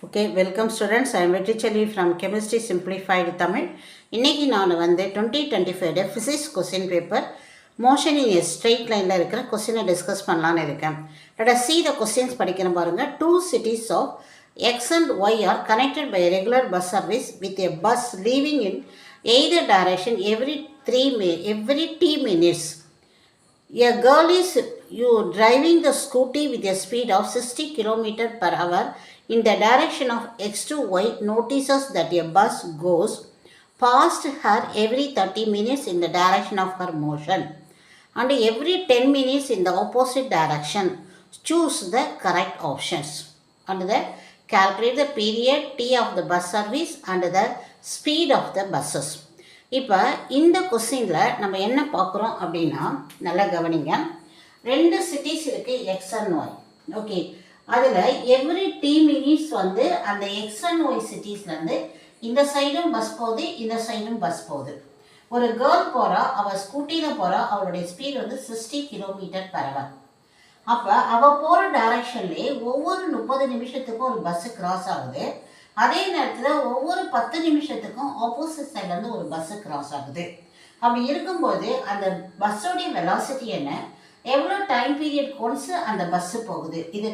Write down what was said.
Okay, welcome students. I am Vetrichali from Chemistry Simplified Tamil. இன்னைக்கு நான் 2025 physics question paper motion in a straight lineல இருக்கிற கொஸ்டினை discuss பண்ணலான்னு இருக்கேன். Let us see the questions படிக்கணும் பாருங்க. Two cities of X and Y are connected by a regular bus service with a bus leaving in either direction every t minutes. A girl is driving the scooty with a speed of 60 km per hour in the direction of X to Y, notices that a bus goes past her every 30 minutes in the direction of her motion and every 10 minutes in the opposite direction. Choose the correct options. And then calculate the period T of the bus service and the speed of the buses. இப்போ இந்த கொஸ்டினில் நம்ம என்ன பார்க்குறோம் அப்படின்னா நல்லா கவனிங்க. ரெண்டு சிட்டிஸ் இருக்குது எக்ஸ் அண்ட் ஒய். ஓகே, அதில் எவ்ரி டி மினிட்ஸ் அந்த எக்ஸ் அண்ட் ஒய் சிட்டிஸ்லேருந்து இந்த சைடும் பஸ் போகுது, இந்த சைடும் பஸ் போகுது. ஒரு கேர்ள் போகிறா, அவள் ஸ்கூட்டியில் போகிறா, அவளுடைய ஸ்பீட் 60 km/h. அப்போ அவள் போகிற டைரக்ஷன்லேயே ஒவ்வொரு 30 நிமிஷத்துக்கும் ஒரு பஸ்ஸு கிராஸ் ஆகுது. அதே நேரத்தில் ஒவ்வொரு 10 நிமிஷத்துக்கும் ஆப்போசிட் சைட்லேருந்து ஒரு பஸ்ஸு கிராஸ் ஆகுது. அப்படி இருக்கும்போது அந்த பஸ்ஸோடைய வெலாசிட்டி என்ன, எவ்வளோ டைம் பீரியட் கொண்டு அந்த பஸ்ஸு போகுது, இது